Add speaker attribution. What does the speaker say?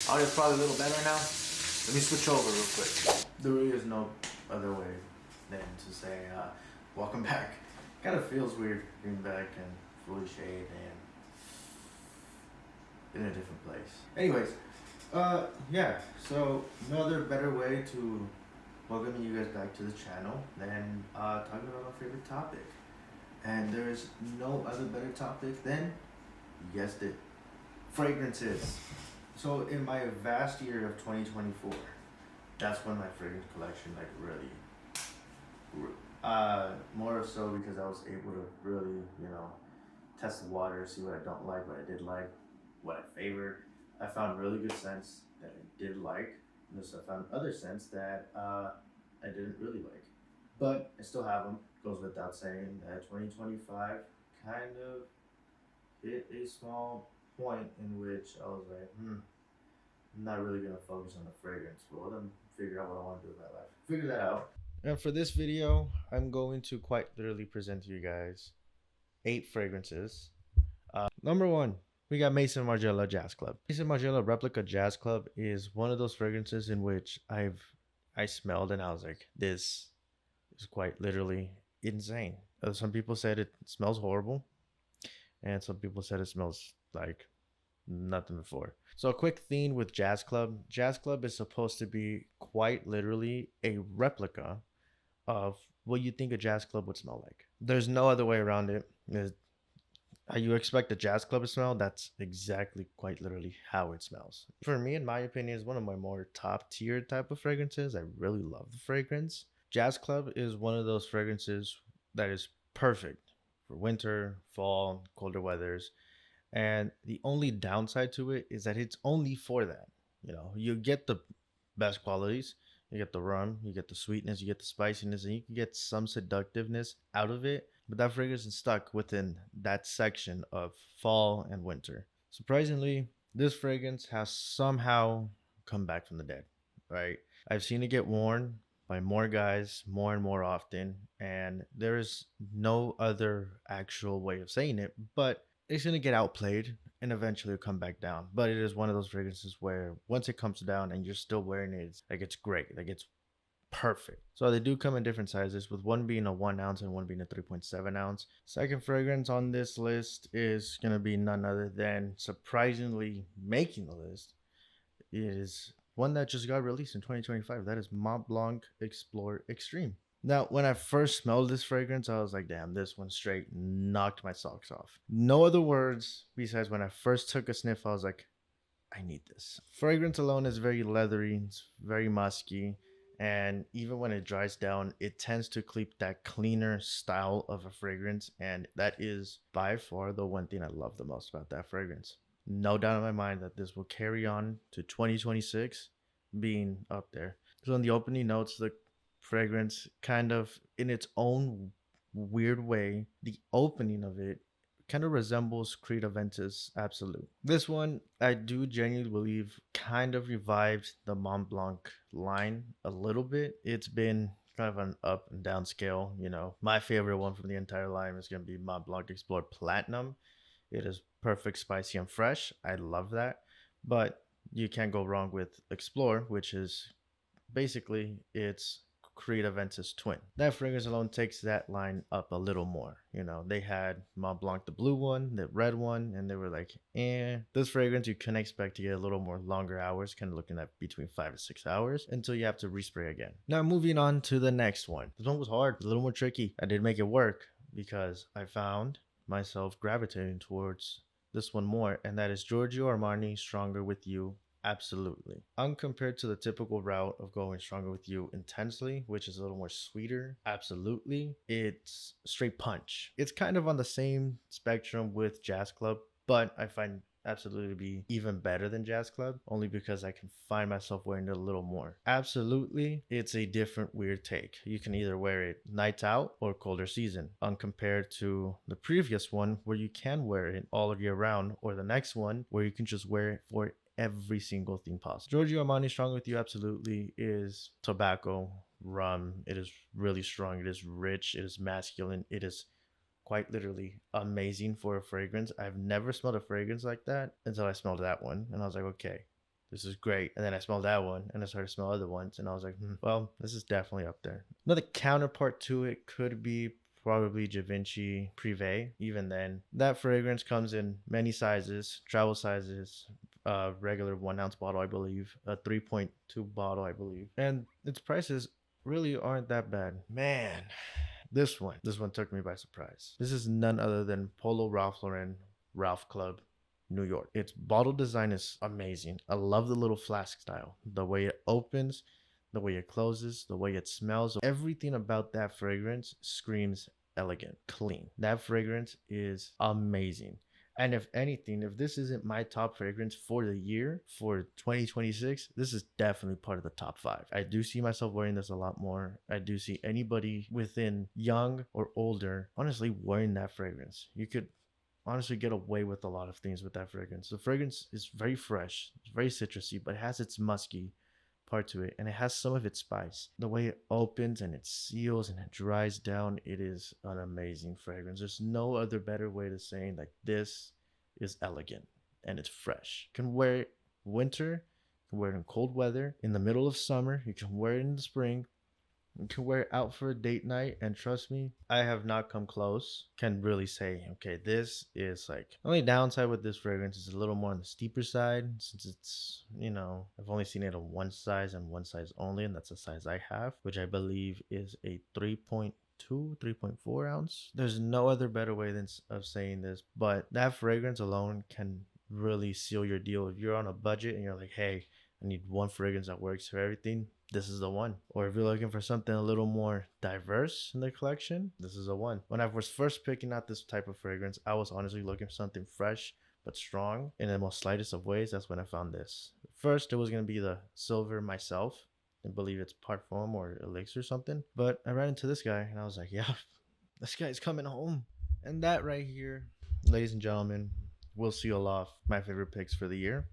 Speaker 1: Audio's probably a little better now. Let me switch over real quick. There really is no other way than to say, welcome back. Kind of feels weird being back and fully shaved and in a different place. Anyways, yeah, so no other better way to welcome you guys back to the channel than talking about my favorite topic. And there is no other better topic than, you guessed it, fragrances. So in my vast year of 2024, that's when my fragrance collection like really grew. More so because I was able to really, test the water, see what I don't like, what I did like, what I favored. I found really good scents that I did like. And I found other scents that I didn't really like. But I still have them. Goes without saying that 2025 kind of hit a small point in which I was like, I'm not really gonna focus on the fragrance. Well, then figure out what I want to do with my life. Figure that out. And for this video, I'm going to quite literally present to you guys 8 fragrances. Number 1, we got Maison Margiela Jazz Club. Maison Margiela Replica Jazz Club is one of those fragrances in which I smelled and I was like, this is quite literally insane. Some people said it smells horrible, and some people said it smells like nothing before. So a quick theme with Jazz Club. Jazz Club is supposed to be quite literally a replica of what you think a jazz club would smell like. There's no other way around it. How you expect a jazz club to smell, that's exactly quite literally how it smells. For me, in my opinion, is one of my more top tier type of fragrances. I really love the fragrance. Jazz Club is one of those fragrances that is perfect for winter, fall, colder weathers. And the only downside to it is that it's only for that. You get the best qualities. You get the rum, you get the sweetness, you get the spiciness, and you can get some seductiveness out of it. But that fragrance is stuck within that section of fall and winter. Surprisingly, this fragrance has somehow come back from the dead, right? I've seen it get worn by more guys more and more often, and there is no other actual way of saying it, but it's gonna get outplayed and eventually it'll come back down. But it is one of those fragrances where once it comes down and you're still wearing it, it's great. Like it's perfect. So they do come in different sizes, with one being a 1 ounce and one being a 3.7 ounce. Second fragrance on this list is gonna be none other than, surprisingly making the list, is one that just got released in 2025. That is Mont Blanc Explore Extreme. Now, when I first smelled this fragrance, I was like, damn, this one straight knocked my socks off. No other words besides when I first took a sniff, I was like, I need this. Fragrance alone is very leathery, it's very musky, and even when it dries down, it tends to keep that cleaner style of a fragrance, and that is by far the one thing I love the most about that fragrance. No doubt in my mind that this will carry on to 2026 being up there. So in the opening notes, the fragrance kind of in its own weird way, the opening of it kind of resembles Creed Aventus Absolute. This one, I do genuinely believe, kind of revived the Mont Blanc line a little bit. It's been kind of an up and down scale. My favorite one from the entire line is going to be Mont Blanc Explore Platinum. It is perfect, spicy, and fresh. I love that. But you can't go wrong with Explore, which is basically it's Creed Aventus twin. That fragrance alone takes that line up a little more. They had Mont Blanc, the blue one, the red one, and they were like, this fragrance you can expect to get a little more longer hours, kind of looking at between 5 to 6 hours until you have to respray again. Now, moving on to the next one. This one was hard, a little more tricky. I did make it work because I found myself gravitating towards this one more, and that is Giorgio Armani Stronger With You. Absolutely. Uncompared to the typical route of going Stronger With You Intensely, which is a little more sweeter, absolutely, it's straight punch. It's kind of on the same spectrum with Jazz Club, but I find Absolutely to be even better than Jazz Club, only because I can find myself wearing it a little more. Absolutely, it's a different weird take. You can either wear it nights out or colder season, uncompared to the previous one where you can wear it all year round, or the next one where you can just wear it for every single thing possible. Giorgio Armani Strong With You Absolutely is tobacco, rum. It is really strong. It is rich. It is masculine. It is quite literally amazing for a fragrance. I've never smelled a fragrance like that until I smelled that one. And I was like, okay, this is great. And then I smelled that one and I started to smell other ones. And I was like, well, this is definitely up there. Another counterpart to it could be probably Givenchy Privé. Even then, that fragrance comes in many sizes, travel sizes, regular 1 ounce bottle, I believe, a 3.2 bottle, I believe. And its prices really aren't that bad. Man, this one took me by surprise. This is none other than Polo Ralph Lauren Ralph Club New York. Its bottle design is amazing. I love the little flask style, the way it opens, the way it closes, the way it smells. Everything about that fragrance screams elegant, clean. That fragrance is amazing. And if anything, if this isn't my top fragrance for the year, for 2026, this is definitely part of the top 5. I do see myself wearing this a lot more. I do see anybody within young or older, honestly, wearing that fragrance. You could honestly get away with a lot of things with that fragrance. The fragrance is very fresh, it's very citrusy, but it has its musky part to it, and it has some of its spice. The way it opens and it seals and it dries down, it is an amazing fragrance. There's no other better way to saying like this is elegant and it's fresh. You can wear it winter, you can wear it in cold weather, in the middle of summer, you can wear it in the spring. You can wear it out for a date night, and trust me, I have not come close. Can really say, okay, this is like, only downside with this fragrance is a little more on the steeper side, since it's, I've only seen it in one size and one size only, and that's the size I have, which I believe is a 3.4 ounce. There's no other better way of saying this, but that fragrance alone can really seal your deal. If you're on a budget and you're like, hey, I need one fragrance that works for everything, this is the one. Or if you're looking for something a little more diverse in the collection, this is the one. When I was first picking out this type of fragrance, I was honestly looking for something fresh but strong in the most slightest of ways. That's when I found this. First, it was going to be the Silver Myself. I believe it's Parfum or Elixir or something. But I ran into this guy and I was like, yeah, this guy's coming home. And that right here, ladies and gentlemen, will seal off my favorite picks for the year.